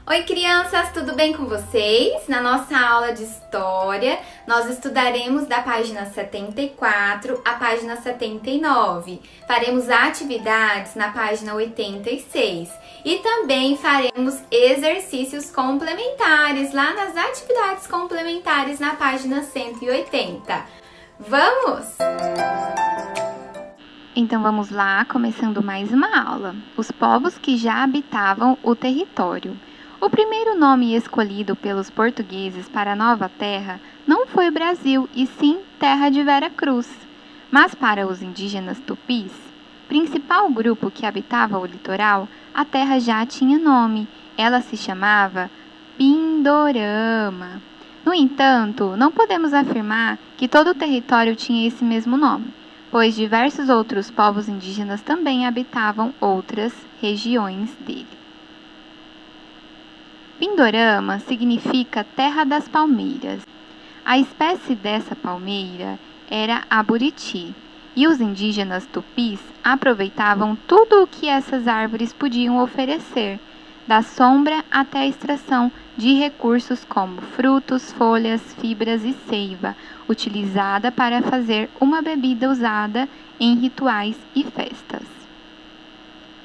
Oi crianças, tudo bem com vocês? Na nossa aula de História, nós estudaremos da página 74 à página 79. Faremos atividades na página 86 e também faremos exercícios complementares lá nas atividades complementares na página 180. Vamos? Então vamos lá, começando mais uma aula. Os povos que já habitavam o território. O primeiro nome escolhido pelos portugueses para a nova terra não foi o Brasil, e sim Terra de Vera Cruz. Mas para os indígenas tupis, principal grupo que habitava o litoral, a terra já tinha nome. Ela se chamava Pindorama. No entanto, não podemos afirmar que todo o território tinha esse mesmo nome, pois diversos outros povos indígenas também habitavam outras regiões dele. Pindorama significa terra das palmeiras. A espécie dessa palmeira era a buriti, e os indígenas tupis aproveitavam tudo o que essas árvores podiam oferecer, da sombra até a extração de recursos como frutos, folhas, fibras e seiva, utilizada para fazer uma bebida usada em rituais e festas.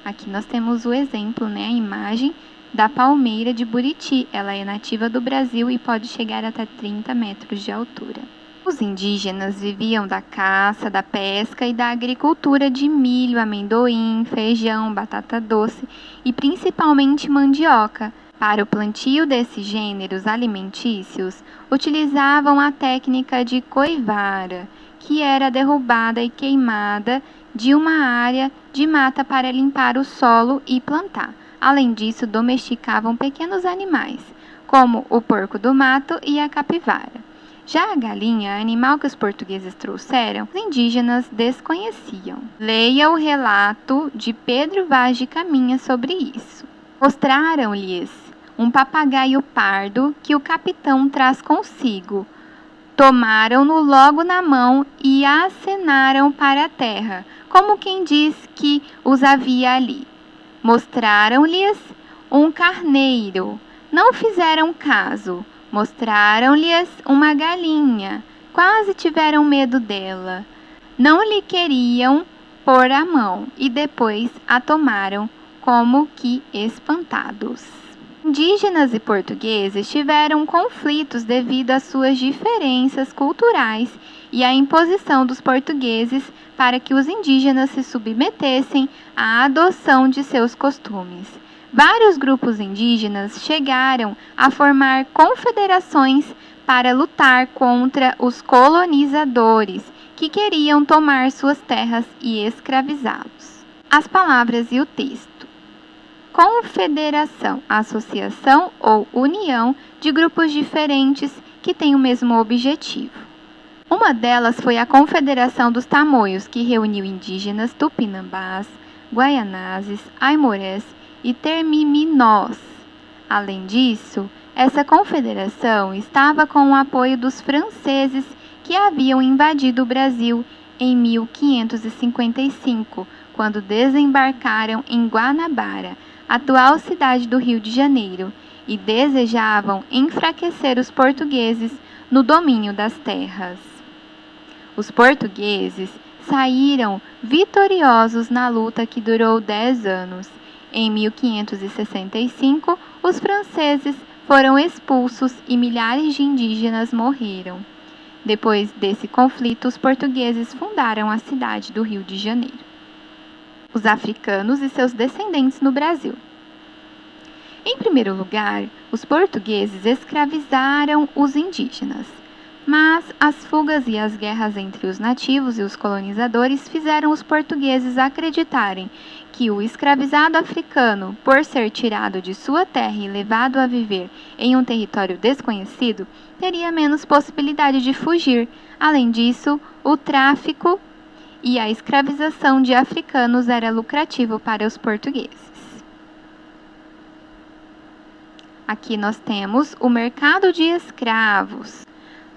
Aqui nós temos o exemplo, a imagem da palmeira de buriti. Ela é nativa do Brasil e pode chegar até 30 metros de altura. Os indígenas viviam da caça, da pesca e da agricultura de milho, amendoim, feijão, batata doce e principalmente mandioca. Para o plantio desses gêneros alimentícios, utilizavam a técnica de coivara, que era a derrubada e queimada de uma área de mata para limpar o solo e plantar. Além disso, domesticavam pequenos animais, como o porco do mato e a capivara. Já a galinha, animal que os portugueses trouxeram, os indígenas desconheciam. Leia o relato de Pedro Vaz de Caminha sobre isso. Mostraram-lhes um papagaio pardo que o capitão traz consigo. Tomaram-no logo na mão e acenaram para a terra, como quem diz que os havia ali. Mostraram-lhes um carneiro. Não fizeram caso. Mostraram-lhes uma galinha. Quase tiveram medo dela. Não lhe queriam pôr a mão e depois a tomaram como que espantados. Indígenas e portugueses tiveram conflitos devido às suas diferenças culturais e à imposição dos portugueses para que os indígenas se submetessem à adoção de seus costumes. Vários grupos indígenas chegaram a formar confederações para lutar contra os colonizadores que queriam tomar suas terras e escravizá-los. As palavras e o texto. Confederação, associação ou união de grupos diferentes que têm o mesmo objetivo. Uma delas foi a Confederação dos Tamoios, que reuniu indígenas tupinambás, guaianazes, aimorés e termiminós. Além disso, essa confederação estava com o apoio dos franceses que haviam invadido o Brasil em 1555, quando desembarcaram em Guanabara, atual cidade do Rio de Janeiro, e desejavam enfraquecer os portugueses no domínio das terras. Os portugueses saíram vitoriosos na luta que durou 10 anos. Em 1565, os franceses foram expulsos e milhares de indígenas morreram. Depois desse conflito, os portugueses fundaram a cidade do Rio de Janeiro. Os africanos e seus descendentes no Brasil. Em primeiro lugar, os portugueses escravizaram os indígenas, mas as fugas e as guerras entre os nativos e os colonizadores fizeram os portugueses acreditarem que o escravizado africano, por ser tirado de sua terra e levado a viver em um território desconhecido, teria menos possibilidade de fugir. Além disso, o tráfico e a escravização de africanos era lucrativo para os portugueses. Aqui nós temos o mercado de escravos.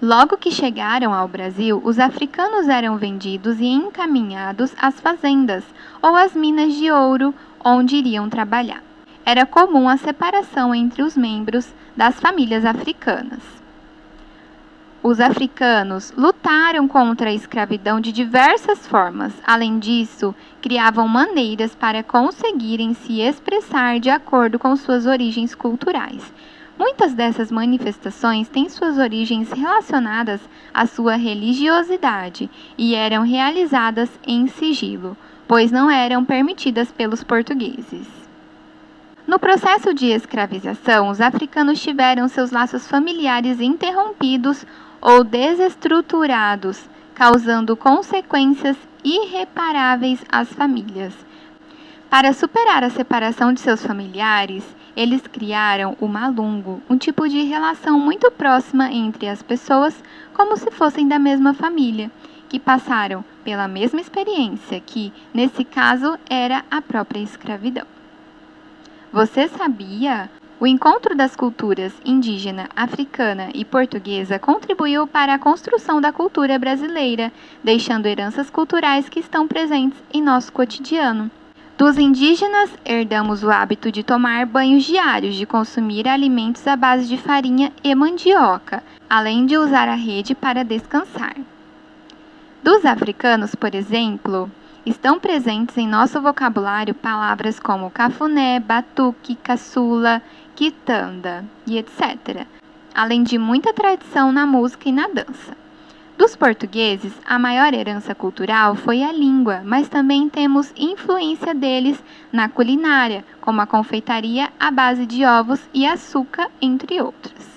Logo que chegaram ao Brasil, os africanos eram vendidos e encaminhados às fazendas ou às minas de ouro onde iriam trabalhar. era comum a separação entre os membros das famílias africanas. Os africanos lutaram contra a escravidão de diversas formas. Além disso, criavam maneiras para conseguirem se expressar de acordo com suas origens culturais. Muitas dessas manifestações têm suas origens relacionadas à sua religiosidade e eram realizadas em sigilo, pois não eram permitidas pelos portugueses. No processo de escravização, os africanos tiveram seus laços familiares interrompidos ou desestruturados, causando consequências irreparáveis às famílias. Para superar a separação de seus familiares, eles criaram o malungo, um tipo de relação muito próxima entre as pessoas, como se fossem da mesma família, que passaram pela mesma experiência, que, nesse caso, era a própria escravidão. Você sabia? O encontro das culturas indígena, africana e portuguesa contribuiu para a construção da cultura brasileira, deixando heranças culturais que estão presentes em nosso cotidiano. Dos indígenas, herdamos o hábito de tomar banhos diários, de consumir alimentos à base de farinha e mandioca, além de usar a rede para descansar. Dos africanos, por exemplo, estão presentes em nosso vocabulário palavras como cafuné, batuque, caçula, quitanda e etc., além de muita tradição na música e na dança. Dos portugueses, a maior herança cultural foi a língua, mas também temos influência deles na culinária, como a confeitaria à base de ovos e açúcar, entre outros.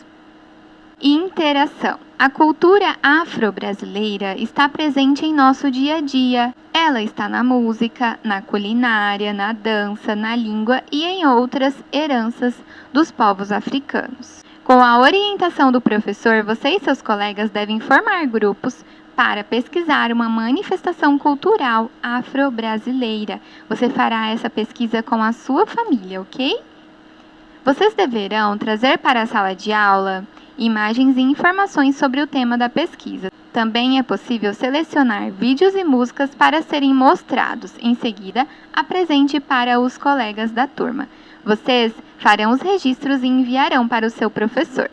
Interação. A cultura afro-brasileira está presente em nosso dia a dia. Ela está na música, na culinária, na dança, na língua e em outras heranças dos povos africanos. Com a orientação do professor, você e seus colegas devem formar grupos para pesquisar uma manifestação cultural afro-brasileira. Você fará essa pesquisa com a sua família, ok? Vocês deverão trazer para a sala de aula imagens e informações sobre o tema da pesquisa. Também é possível selecionar vídeos e músicas para serem mostrados. Em seguida, apresente para os colegas da turma. Vocês farão os registros e enviarão para o seu professor.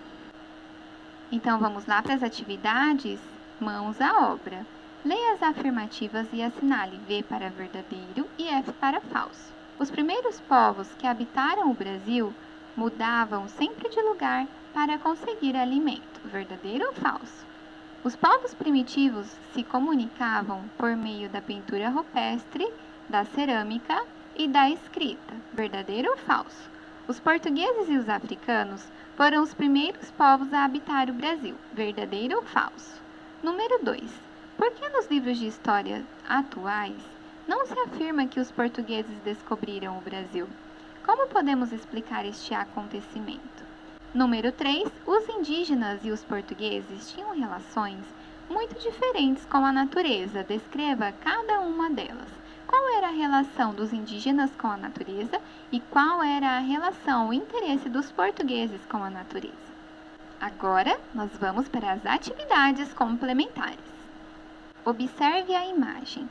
Então, vamos lá para as atividades? Mãos à obra. Leia as afirmativas e assinale V para verdadeiro e F para falso. Os primeiros povos que habitaram o Brasil mudavam sempre de lugar para conseguir alimento. Verdadeiro ou falso? Os povos primitivos se comunicavam por meio da pintura rupestre, da cerâmica e da escrita. Verdadeiro ou falso? Os portugueses e os africanos foram os primeiros povos a habitar o Brasil. Verdadeiro ou falso? Número 2. Por que nos livros de história atuais não se afirma que os portugueses descobriram o Brasil? Como podemos explicar este acontecimento? Número 3. Os indígenas e os portugueses tinham relações muito diferentes com a natureza. Descreva cada uma delas. Qual era a relação dos indígenas com a natureza e qual era a relação, o interesse dos portugueses com a natureza? Agora, nós vamos para as atividades complementares. Observe a imagem.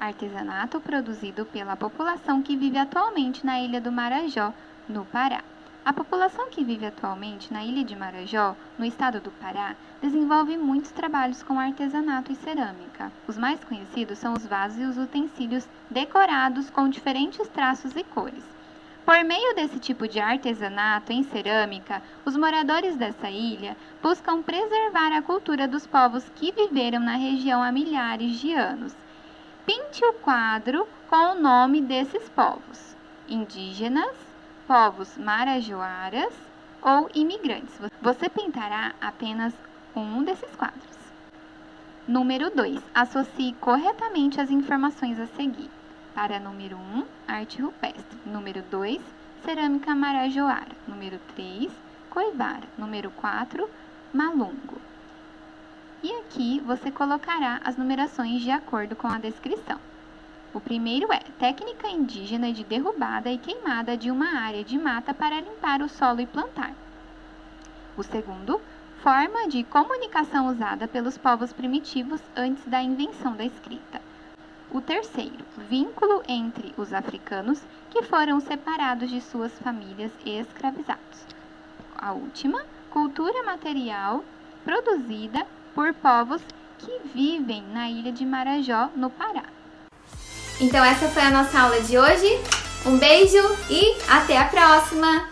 Artesanato produzido pela população que vive atualmente na ilha do Marajó, no Pará. A população que vive atualmente na ilha de Marajó, no estado do Pará, desenvolve muitos trabalhos com artesanato e cerâmica. Os mais conhecidos são os vasos e os utensílios decorados com diferentes traços e cores. Por meio desse tipo de artesanato em cerâmica, os moradores dessa ilha buscam preservar a cultura dos povos que viveram na região há milhares de anos. Pinte o quadro com o nome desses povos: indígenas, povos marajoaras ou imigrantes. Você pintará apenas um desses quadros. Número 2. Associe corretamente as informações a seguir. Para número 1, arte rupestre. Número 2, cerâmica marajoara. Número 3, coivara. Número 4, malungo. E aqui você colocará as numerações de acordo com a descrição. O primeiro é técnica indígena de derrubada e queimada de uma área de mata para limpar o solo e plantar. O segundo, forma de comunicação usada pelos povos primitivos antes da invenção da escrita. O terceiro, vínculo entre os africanos que foram separados de suas famílias e escravizados. A última, cultura material produzida por povos que vivem na ilha de Marajó, no Pará. Então essa foi a nossa aula de hoje. Um beijo e até a próxima!